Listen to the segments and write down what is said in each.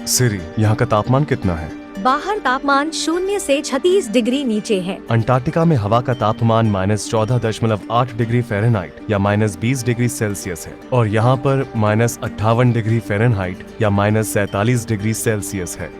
सिरी, यहाँ का तापमान कितना है? बाहर तापमान 0 से 36 डिग्री नीचे है। अंटार्कटिका में हवा का तापमान -14.8 डिग्री फ़ारेनहाइट या -20 डिग्री सेल्सियस है और यहाँ पर -58 डिग्री फ़ारेनहाइट या -47 डिग्री सेल्सियस है।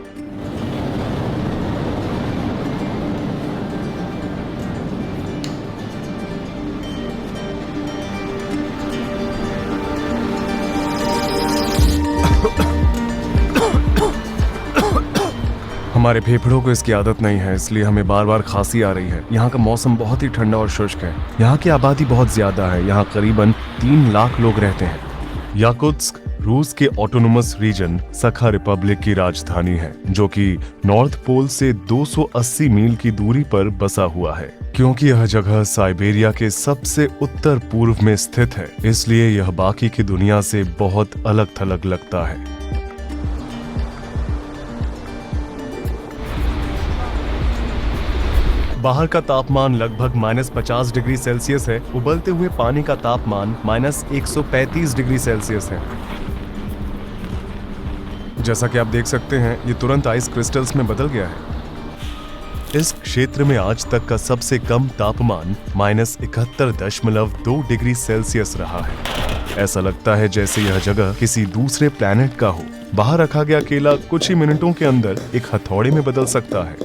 हमारे फेफड़ों को इसकी आदत नहीं है, इसलिए हमें बार बार खांसी आ रही है। यहाँ का मौसम बहुत ही ठंडा और शुष्क है। यहाँ की आबादी बहुत ज्यादा है। यहाँ करीबन 3 लाख लोग रहते हैं। याकुत्स्क रूस के ऑटोनोमस रीजन सखा रिपब्लिक की राजधानी है, जो कि नॉर्थ पोल से 280 मील की दूरी पर बसा हुआ है। क्योंकि यह जगह साइबेरिया के सबसे उत्तर पूर्व में स्थित है, इसलिए यह बाकी की दुनिया से बहुत अलग थलग लगता है। बाहर का तापमान लगभग -50 डिग्री सेल्सियस है। उबलते हुए पानी का तापमान -135 डिग्री सेल्सियस है। जैसा कि आप देख सकते हैं, ये तुरंत आइस क्रिस्टल्स में बदल गया है। इस क्षेत्र में आज तक का सबसे कम तापमान -71.2 डिग्री सेल्सियस रहा है। ऐसा लगता है जैसे यह जगह किसी दूसरे प्लैनेट का हो। बाहर रखा गया केला कुछ ही मिनटों के अंदर एक हथौड़े में बदल सकता है।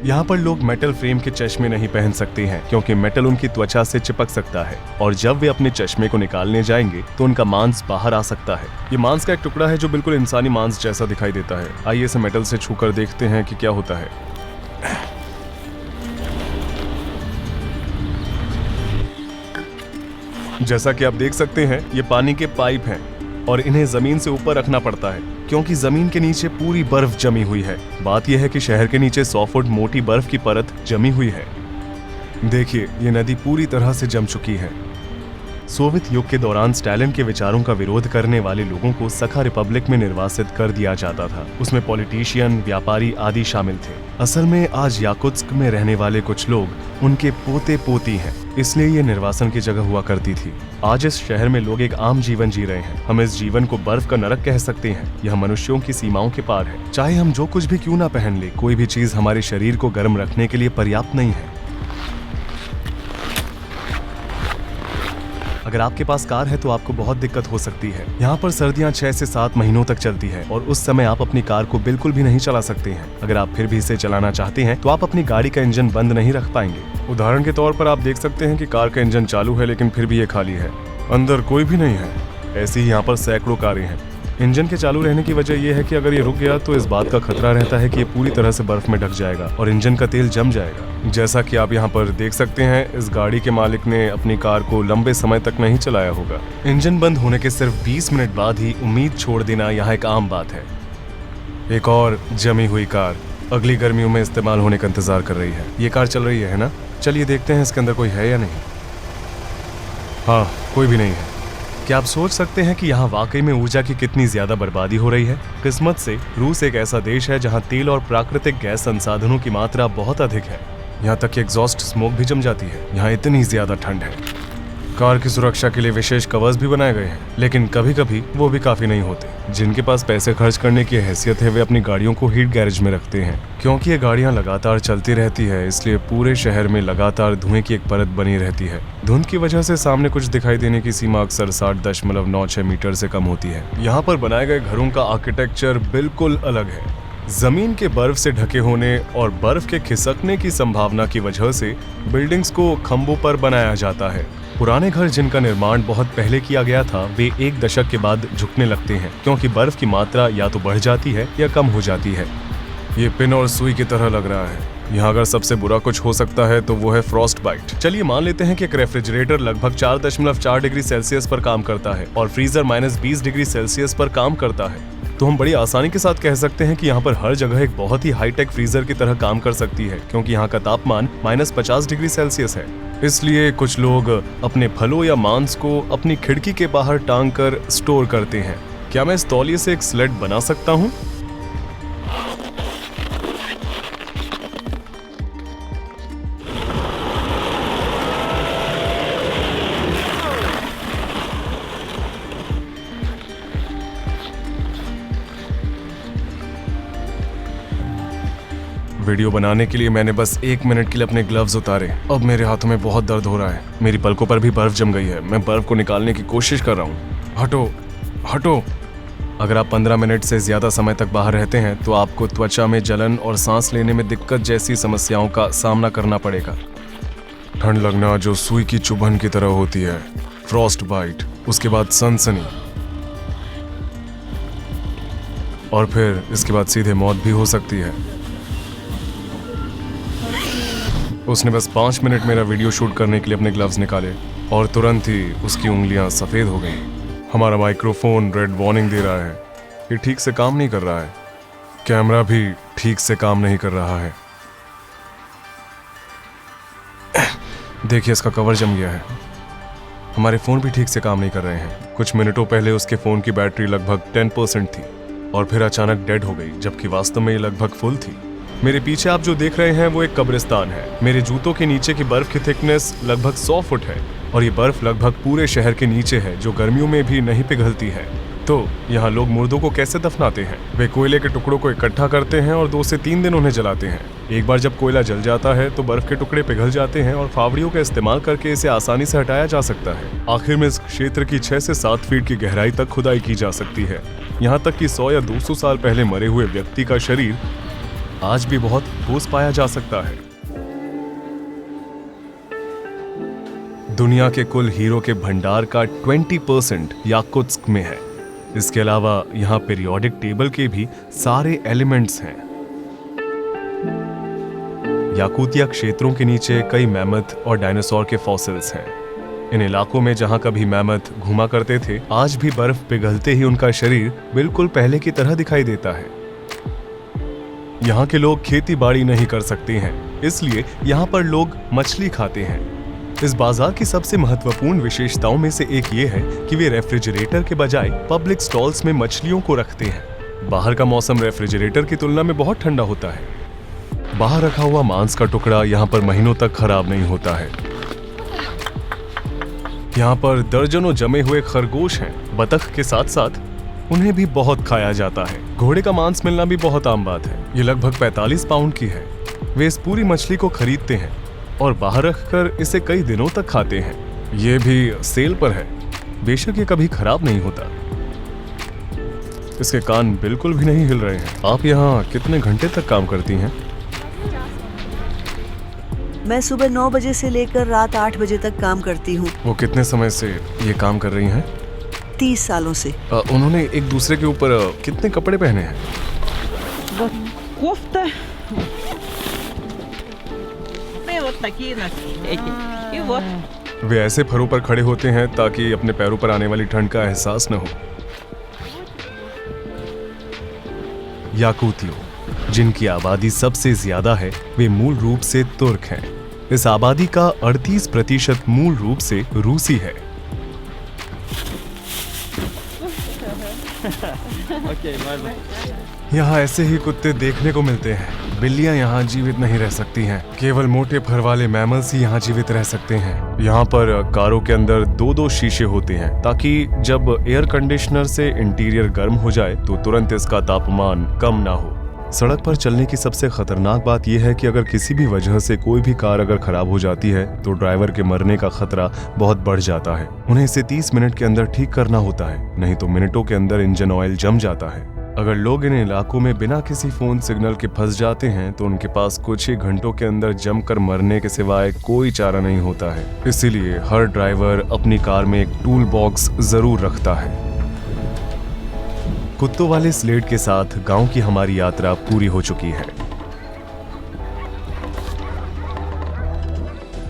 यहाँ पर लोग मेटल फ्रेम के चश्मे नहीं पहन सकते हैं, क्योंकि मेटल उनकी त्वचा से चिपक सकता है और जब वे अपने चश्मे को निकालने जाएंगे तो उनका मांस बाहर आ सकता है। ये मांस का एक टुकड़ा है जो बिल्कुल इंसानी मांस जैसा दिखाई देता है। आइए इसे मेटल से छूकर देखते हैं कि क्या होता है। जैसा कि आप देख सकते हैं, ये पानी के पाइप हैं और इन्हें जमीन से ऊपर रखना पड़ता है, क्योंकि जमीन के नीचे पूरी बर्फ जमी हुई है। बात यह है कि शहर के नीचे 100 फुट मोटी बर्फ की परत जमी हुई है। देखिए, ये नदी पूरी तरह से जम चुकी है। सोवियत युग के दौरान स्टालिन के विचारों का विरोध करने वाले लोगों को सखा रिपब्लिक में निर्वासित कर दिया जाता था। उसमें पॉलिटिशियन, व्यापारी आदि शामिल थे। असल में आज याकुत्स्क में रहने वाले कुछ लोग उनके पोते पोती हैं, इसलिए ये निर्वासन की जगह हुआ करती थी। आज इस शहर में लोग एक आम जीवन जी रहे हैं। हम इस जीवन को बर्फ का नरक कह सकते हैं। यह मनुष्यों की सीमाओं के पार है। चाहे हम जो कुछ भी क्यों ना पहन ले, कोई भी चीज हमारे शरीर को गर्म रखने के लिए पर्याप्त नहीं है। अगर आपके पास कार है तो आपको बहुत दिक्कत हो सकती है। यहाँ पर सर्दियाँ 6 से 7 महीनों तक चलती है और उस समय आप अपनी कार को बिल्कुल भी नहीं चला सकते हैं। अगर आप फिर भी इसे चलाना चाहते हैं तो आप अपनी गाड़ी का इंजन बंद नहीं रख पाएंगे। उदाहरण के तौर पर आप देख सकते हैं कि कार का इंजन चालू है, लेकिन फिर भी ये खाली है, अंदर कोई भी नहीं है। ऐसी ही यहाँ पर सैकड़ों कारें हैं। इंजन के चालू रहने की वजह यह है कि अगर ये रुक गया तो इस बात का खतरा रहता है कि ये पूरी तरह से बर्फ में ढक जाएगा और इंजन का तेल जम जाएगा। जैसा कि आप यहाँ पर देख सकते हैं, इस गाड़ी के मालिक ने अपनी कार को लंबे समय तक नहीं चलाया होगा। इंजन बंद होने के सिर्फ 20 मिनट बाद ही उम्मीद छोड़ देना यहाँ एक आम बात है। एक और जमी हुई कार अगली गर्मियों में इस्तेमाल होने का इंतजार कर रही है। ये कार चल रही है ना? चलिए देखते हैं इसके अंदर कोई है या नहीं। हाँ, कोई भी नहीं है। क्या आप सोच सकते हैं कि यहाँ वाकई में ऊर्जा की कितनी ज्यादा बर्बादी हो रही है? किस्मत से रूस एक ऐसा देश है जहाँ तेल और प्राकृतिक गैस संसाधनों की मात्रा बहुत अधिक है। यहाँ तक कि एग्जॉस्ट स्मोक भी जम जाती है। यहाँ इतनी ज्यादा ठंड है। कार की सुरक्षा के लिए विशेष कवर्स भी बनाए गए हैं, लेकिन कभी कभी वो भी काफी नहीं होते। जिनके पास पैसे खर्च करने की हैसियत है वे अपनी गाड़ियों को हीट गैरेज में रखते हैं। क्योंकि ये गाड़ियां लगातार चलती रहती है, इसलिए पूरे शहर में लगातार धुएं की एक परत बनी रहती है। धुंध की वजह से सामने कुछ दिखाई देने की सीमा अक्सर 60.96 मीटर से कम होती है। यहाँ पर बनाए गए घरों का आर्किटेक्चर बिल्कुल अलग है। जमीन के बर्फ से ढके होने और बर्फ के खिसकने की संभावना की वजह से बिल्डिंग्स को खंभों पर बनाया जाता है। पुराने घर जिनका निर्माण बहुत पहले किया गया था, वे एक दशक के बाद झुकने लगते हैं, क्योंकि बर्फ की मात्रा या तो बढ़ जाती है या कम हो जाती है। ये पिन और सुई की तरह लग रहा है। यहाँ अगर सबसे बुरा कुछ हो सकता है तो वो है फ्रॉस्ट बाइट। चलिए मान लेते हैं कि एक रेफ्रिजरेटर लगभग 4.4 डिग्री सेल्सियस पर काम करता है और फ्रीजर -20 डिग्री सेल्सियस पर काम करता है, तो हम बड़ी आसानी के साथ कह सकते हैं कि यहाँ पर हर जगह एक बहुत ही हाईटेक फ्रीजर की तरह काम कर सकती है, क्योंकि यहाँ का तापमान -50 डिग्री सेल्सियस है। इसलिए कुछ लोग अपने फलों या मांस को अपनी खिड़की के बाहर टांग कर स्टोर करते हैं। क्या मैं इस तौलिए से एक स्लेड बना सकता हूँ? वीडियो बनाने के लिए मैंने बस 1 मिनट के लिए अपने ग्लव्स उतारे। अब मेरे हाथों में बहुत दर्द हो रहा है। मेरी पलकों पर भी बर्फ जम गई है। मैं बर्फ को निकालने की कोशिश कर रहा हूँ। हटो हटो। अगर आप 15 मिनट से ज्यादा समय तक बाहर रहते हैं तो आपको त्वचा में जलन और सांस लेने में दिक्कत जैसी समस्याओं का सामना करना पड़ेगा। ठंड लगना जो सुई की चुभन की तरह होती है, फ्रॉस्ट बाइट, उसके बाद सनसनी, और फिर इसके बाद सीधे मौत भी हो सकती है। उसने बस 5 मिनट मेरा वीडियो शूट करने के लिए अपने ग्लव्स निकाले और तुरंत ही उसकी उंगलियां सफेद हो गईं। हमारा माइक्रोफोन रेड वार्निंग दे रहा है। ये ठीक से काम नहीं कर रहा है। कैमरा भी ठीक से काम नहीं कर रहा है। देखिए, इसका कवर जम गया है। हमारे फोन भी ठीक से काम नहीं कर रहे हैं। कुछ मिनटों पहले उसके फोन की बैटरी लगभग 10% थी और फिर अचानक डेड हो गई, जबकि वास्तव में ये लगभग फुल थी। मेरे पीछे आप जो देख रहे हैं वो एक कब्रिस्तान है। मेरे जूतों के नीचे की बर्फ की थिकनेस लगभग 100 फुट है और ये बर्फ लगभग पूरे शहर के नीचे है, जो गर्मियों में भी नहीं पिघलती है। तो यहाँ लोग मुर्दों को कैसे दफनाते हैं? वे कोयले के टुकड़ों को इकट्ठा करते हैं और 2 से 3 दिन उन्हें जलाते हैं। एक बार जब कोयला जल जाता है तो बर्फ के टुकड़े पिघल जाते हैं और फावड़ियों का इस्तेमाल करके इसे आसानी से हटाया जा सकता है। आखिर में इस क्षेत्र की 6 से 7 फीट की गहराई तक खुदाई की जा सकती है। यहाँ तक कि 100 या 200 साल पहले मरे हुए व्यक्ति का शरीर आज भी बहुत ठोस पाया जा सकता है। दुनिया के कुल हीरो के भंडार का 20% याकुत्स्क में है। इसके अलावा यहाँ पीरियोडिक टेबल के भी सारे एलिमेंट्स हैं। याकुतिया क्षेत्रों के नीचे कई मैमथ और डायनासोर के फॉसिल्स हैं। इन इलाकों में जहाँ कभी मैमथ घूमा करते थे, आज भी बर्फ पिघलते ही उनका शरीर बिल्कुल पहले की तरह दिखाई देता है। यहाँ के लोग खेती बाड़ी नहीं कर सकते हैं, इसलिए यहाँ पर लोग मछली खाते हैं। इस बाजार की सबसे महत्वपूर्ण विशेषताओं में से एक ये है कि वे रेफ्रिजरेटर के बजाय पब्लिक स्टॉल्स में मछलियों को रखते हैं। बाहर का मौसम रेफ्रिजरेटर की तुलना में बहुत ठंडा होता है। बाहर रखा हुआ मांस का टुकड़ा यहाँ पर महीनों तक खराब नहीं होता है। यहाँ पर दर्जनों जमे हुए खरगोश हैं। बतख के साथ साथ उन्हें भी बहुत खाया जाता है। घोड़े का मांस मिलना भी बहुत आम बात है। ये लगभग 45 पाउंड की है। वे इस पूरी मछली को खरीदते हैं और बाहर रखकर इसे कई दिनों तक खाते हैं। ये भी सेल पर है। बेशक ये कभी खराब नहीं होता। इसके कान बिल्कुल भी नहीं हिल रहे हैं। आप यहाँ कितने घंटे तक काम करती हैं? मैं सुबह 9 बजे से लेकर रात 8 बजे तक काम करती हूँ। वो कितने समय से ये काम कर रही हैं? 30 सालों से। उन्होंने एक दूसरे के ऊपर कितने कपड़े पहने हैं? Кофта. И вот такие эти. И вот. वे ऐसे फरों पर खड़े होते हैं ताकि अपने पैरों पर आने वाली ठंड का एहसास न हो। याकुतियों, जिनकी आबादी सबसे ज्यादा है, वे मूल रूप से तुर्क हैं। इस आबादी का 38% मूल रूप से रूसी है। यहाँ ऐसे ही कुत्ते देखने को मिलते हैं। बिल्लियाँ यहाँ जीवित नहीं रह सकती हैं। केवल मोटे फर वाले मैमल्स ही यहाँ जीवित रह सकते हैं। यहाँ पर कारों के अंदर 2-2 शीशे होते हैं ताकि जब एयर कंडीशनर से इंटीरियर गर्म हो जाए तो तुरंत इसका तापमान कम ना हो। सड़क पर चलने की सबसे खतरनाक बात यह है कि अगर किसी भी वजह से कोई भी कार अगर खराब हो जाती है तो ड्राइवर के मरने का खतरा बहुत बढ़ जाता है। उन्हें इसे 30 मिनट के अंदर ठीक करना होता है, नहीं तो मिनटों के अंदर इंजन ऑयल जम जाता है। अगर लोग इन इलाकों में बिना किसी फोन सिग्नल के फंस जाते हैं तो उनके पास कुछ ही घंटों के अंदर जमकर मरने के सिवाय कोई चारा नहीं होता है। इसीलिए हर ड्राइवर अपनी कार में एक टूल बॉक्स जरूर रखता है। कुत्तों वाले स्लेड के साथ गांव की हमारी यात्रा पूरी हो चुकी है।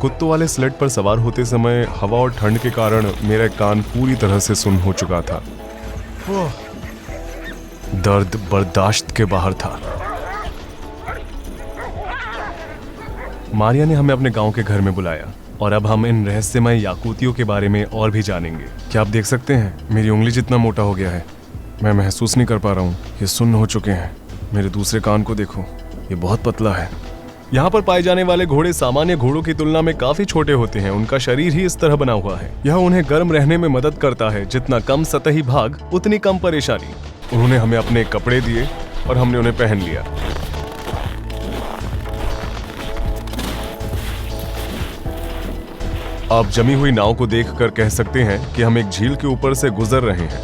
कुत्तों वाले स्लेड पर सवार होते समय हवा और ठंड के कारण मेरा कान पूरी तरह से सुन्न हो चुका था। दर्द बर्दाश्त के बाहर था। मारिया ने हमें अपने गांव के घर में बुलाया और अब हम इन रहस्यमय याकुतियों के बारे में और भी जानेंगे। क्या आप देख सकते हैं, मेरी उंगली जितना मोटा हो गया है। मैं महसूस नहीं कर पा रहा हूँ। ये सुन्न हो चुके हैं। मेरे दूसरे कान को देखो, ये बहुत पतला है। यहाँ पर पाए जाने वाले घोड़े सामान्य घोड़ों की तुलना में काफी छोटे होते हैं। उनका शरीर ही इस तरह बना हुआ है। यह उन्हें गर्म रहने में मदद करता है। जितना कम सतही भाग उतनी कम परेशानी। उन्होंने हमें अपने कपड़े दिए और हमने उन्हें पहन लिया। आप जमी हुई नाव को देखकर कह सकते हैं कि हम एक झील के ऊपर से गुजर रहे हैं।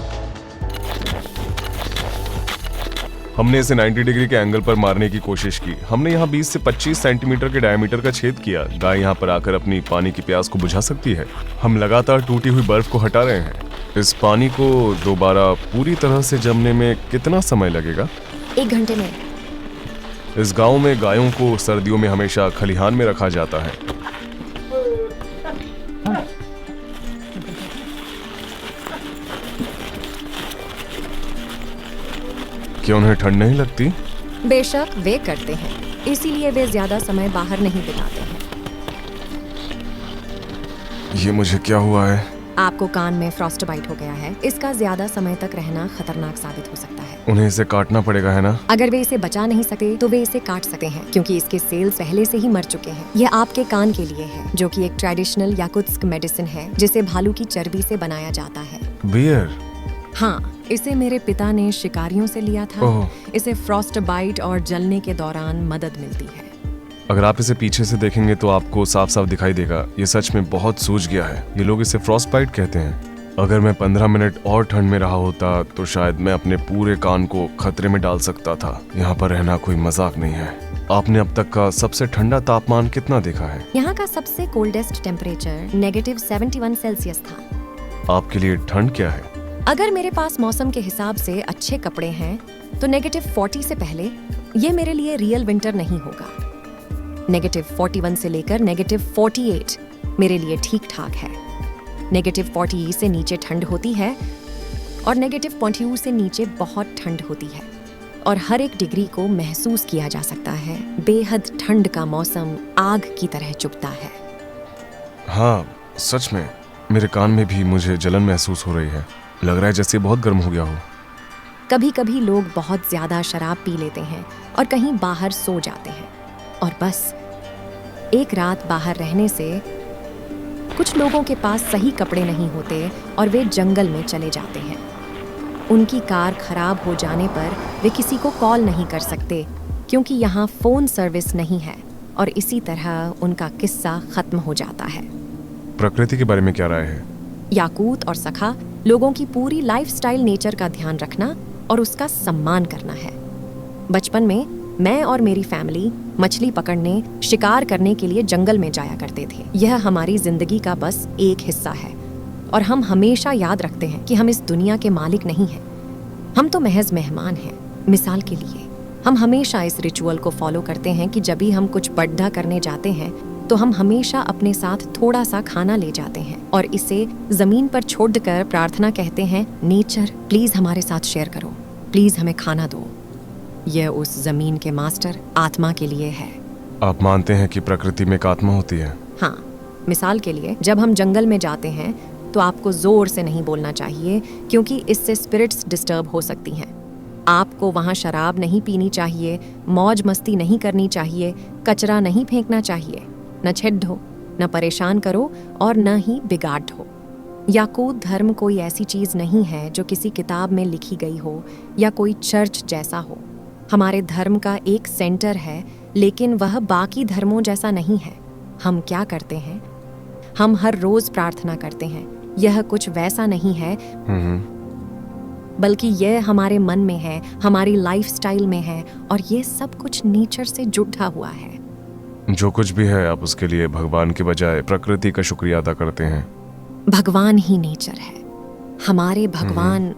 हमने इसे 90 डिग्री के एंगल पर मारने की कोशिश की। हमने यहाँ 20 से 25 सेंटीमीटर के डायमीटर का छेद किया। गाय यहाँ पर आकर अपनी पानी की प्यास को बुझा सकती है। हम लगातार टूटी हुई बर्फ को हटा रहे हैं। इस पानी को दोबारा पूरी तरह से जमने में कितना समय लगेगा? 1 घंटे में। इस गांव में गायों को सर्दियों में हमेशा खलिहान में रखा जाता है। क्या उन्हें ठंड नहीं लगती? बेशक वे करते हैं, इसीलिए वे ज्यादा समय बाहर नहीं बिताते हैं। ये मुझे क्या हुआ है? आपको कान में फ्रॉस्टबाइट हो गया है। इसका ज्यादा समय तक रहना खतरनाक साबित हो सकता है। उन्हें इसे काटना पड़ेगा, है ना? अगर वे इसे बचा नहीं सकते तो वे इसे काट सकते हैं, क्योंकि इसके सेल्स पहले से ही मर चुके हैं। यह आपके कान के लिए है, जो कि एक ट्रेडिशनल याकुत्स्क मेडिसिन है, जिसे भालू की चर्बी से बनाया जाता है। बियर? हाँ, इसे मेरे पिता ने शिकारियों से लिया था। ओह। इसे फ्रॉस्टबाइट और जलने के दौरान मदद मिलती है। अगर आप इसे पीछे से देखेंगे तो आपको साफ साफ दिखाई देगा। ये सच में बहुत सूज गया है। ये लोग इसे फ्रॉस्टबाइट कहते हैं। अगर मैं 15 मिनट और ठंड में रहा होता तो शायद मैं अपने पूरे कान को खतरे में डाल सकता था। यहाँ पर रहना कोई मजाक नहीं है। आपने अब तक का सबसे ठंडा तापमान कितना देखा है? यहाँ का सबसे कोल्डेस्ट टेम्परेचर -71 सेल्सियस था। आपके लिए ठंड क्या है? अगर मेरे पास मौसम के हिसाब से अच्छे कपड़े हैं तो -40 से पहले ये मेरे लिए रियल विंटर नहीं होगा। -41 से लेकर -48 मेरे लिए ठीक ठाक है। -40 से नीचे ठंड होती है और -42 से नीचे बहुत ठंड होती है, और हर एक डिग्री को महसूस किया जा सकता है। बेहद ठंड का मौसम आग की तरह चुभता है। हाँ, सच में मेरे कान में भी मुझे जलन महसूस हो रही है। लग रहा है जैसे बहुत गर्म हो गया हो। कभी कभी लोग बहुत ज्यादा शराब पी लेते हैं और कहीं बाहर सो जाते हैं, और बस एक रात बाहर रहने से कुछ लोगों के पास सही कपड़े नहीं होते और वे जंगल में चले जाते हैं। उनकी कार खराब हो जाने पर वे किसी को कॉल नहीं कर सकते, क्योंकि यहाँ फोन सर्विस नहीं है, और इसी तरह उनका किस्सा खत्म हो जाता है। प्रकृति के बारे में क्या राय है? याकूत और सखा लोगों की पूरी लाइफस्टाइल नेचर का ध्यान रखना और उसका सम्मान करना है। बचपन में मैं और मेरी फैमिली मछली पकड़ने, शिकार करने के लिए जंगल में जाया करते थे। यह हमारी जिंदगी का बस एक हिस्सा है, और हम हमेशा याद रखते हैं कि हम इस दुनिया के मालिक नहीं हैं। हम तो महज मेहमान हैं। मिसाल के लिए, हम हमेशा इस रिचुअल को फॉलो करते हैं कि जब भी हम कुछ बड्ढा करने जाते हैं तो हम हमेशा अपने साथ थोड़ा सा खाना ले जाते हैं और इसे जमीन पर छोड़कर प्रार्थना कहते हैं, नेचर प्लीज हमारे साथ शेयर करो, प्लीज हमें खाना दो। यह उस जमीन के मास्टर आत्मा के लिए है। आप मानते हैं कि प्रकृति में एक आत्मा होती है? हाँ, मिसाल के लिए जब हम जंगल में जाते हैं तो आपको जोर से नहीं बोलना चाहिए, क्योंकि इससे स्पिरिट्स डिस्टर्ब हो सकती हैं। आपको वहाँ शराब नहीं पीनी चाहिए, मौज मस्ती नहीं करनी चाहिए, कचरा नहीं फेंकना चाहिए, न छेड़ो, न परेशान करो और न ही बिगाड़ो। याकूत धर्म कोई ऐसी चीज नहीं है जो किसी किताब में लिखी गई हो या कोई चर्च जैसा हो। हमारे धर्म का एक सेंटर है, लेकिन वह बाकी धर्मों जैसा नहीं है। हम क्या करते हैं? हम हर रोज प्रार्थना करते हैं। यह कुछ वैसा नहीं है, बल्कि यह हमारे मन में है, हमारी लाइफस्टाइल में है, और ये सब कुछ नेचर से जुड़ा हुआ है। जो कुछ भी है, आप उसके लिए भगवान के बजाय प्रकृति का शुक्रिया अदा करते हैं। भगवान ही नेचर है। हमारे भगवान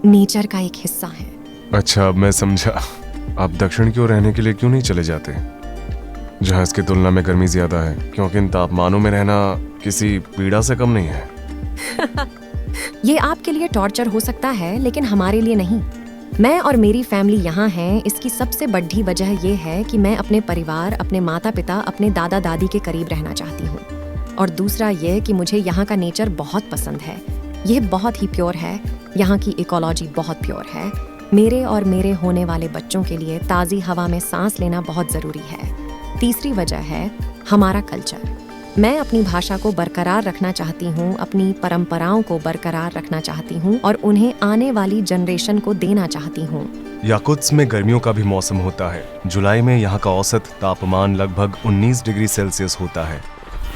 नेचर का एक हिस्सा है। अच्छा, अब मैं समझा। आप दक्षिण की ओर रहने के लिए क्यों नहीं चले जाते, जहाँ इसकी तुलना में गर्मी ज्यादा है? क्योंकि इन तापमानों में रहना किसी पीड़ा से कम नहीं है। ये आपके लिए टॉर्चर हो सकता है, लेकिन हमारे लिए नहीं। मैं और मेरी फैमिली यहाँ हैं। इसकी सबसे बड़ी वजह यह है कि मैं अपने परिवार, अपने माता पिता, अपने दादा दादी के करीब रहना चाहती हूँ। और दूसरा यह कि मुझे यहाँ का नेचर बहुत पसंद है। यह बहुत ही प्योर है। यहाँ की इकोलॉजी बहुत प्योर है। मेरे और मेरे होने वाले बच्चों के लिए ताज़ी हवा में सांस लेना बहुत ज़रूरी है। तीसरी वजह है हमारा कल्चर। मैं अपनी भाषा को बरकरार रखना चाहती हूँ, अपनी परंपराओं को बरकरार रखना चाहती हूँ और उन्हें आने वाली जनरेशन को देना चाहती हूँ। याकुत्स्क में गर्मियों का भी मौसम होता है। जुलाई में यहाँ का औसत तापमान लगभग 19 डिग्री सेल्सियस होता है।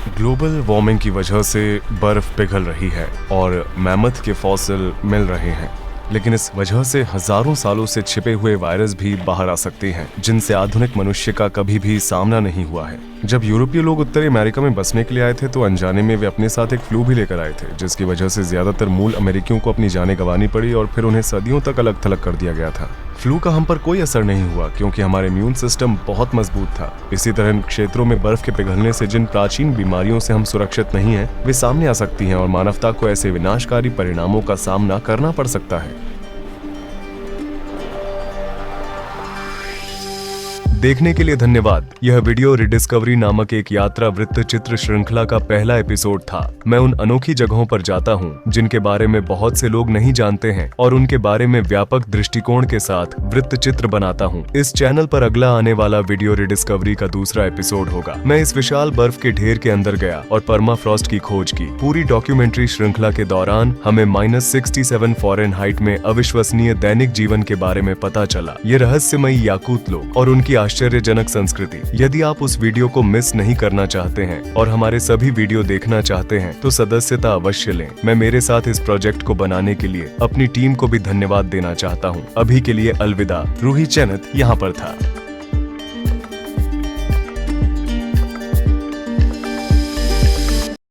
ग्लोबल वार्मिंग की वजह से बर्फ पिघल रही है और मैमथ के फॉसिल मिल रहे हैं, लेकिन इस वजह से हजारों सालों से छिपे हुए वायरस भी बाहर आ सकते हैं, जिनसे आधुनिक मनुष्य का कभी भी सामना नहीं हुआ है। जब यूरोपीय लोग उत्तरी अमेरिका में बसने के लिए आए थे तो अनजाने में वे अपने साथ एक फ्लू भी लेकर आए थे, जिसकी वजह से ज्यादातर मूल अमेरिकियों को अपनी जानें गंवानी पड़ी और फिर उन्हें सदियों तक अलग थलग कर दिया गया था। फ्लू का हम पर कोई असर नहीं हुआ क्योंकि हमारे इम्यून सिस्टम बहुत मजबूत था। इसी तरह इन क्षेत्रों में बर्फ के पिघलने से जिन प्राचीन बीमारियों से हम सुरक्षित नहीं हैं, वे सामने आ सकती हैं और मानवता को ऐसे विनाशकारी परिणामों का सामना करना पड़ सकता है। देखने के लिए धन्यवाद। यह वीडियो रिडिस्कवरी नामक एक यात्रा वृत्त चित्र श्रृंखला का पहला एपिसोड था। मैं उन अनोखी जगहों पर जाता हूं जिनके बारे में बहुत से लोग नहीं जानते हैं और उनके बारे में व्यापक दृष्टिकोण के साथ वृत्त चित्र बनाता हूं। इस चैनल पर अगला आने वाला वीडियो रिडिस्कवरी का दूसरा एपिसोड होगा। मैं इस विशाल बर्फ के ढेर के अंदर गया और परमाफ्रॉस्ट की खोज की। पूरी डॉक्यूमेंट्री श्रृंखला के दौरान हमें -67 फ़ारेनहाइट में अविश्वसनीय दैनिक जीवन के बारे में पता चला। ये रहस्यमयी याकूत लोग और उनकी आश्चर्यजनक संस्कृति। यदि आप उस वीडियो को मिस नहीं करना चाहते हैं और हमारे सभी वीडियो देखना चाहते हैं तो सदस्यता अवश्य लें। मैं मेरे साथ इस प्रोजेक्ट को बनाने के लिए अपनी टीम को भी धन्यवाद देना चाहता हूं। अभी के लिए अलविदा। रूही चैनत यहाँ पर था।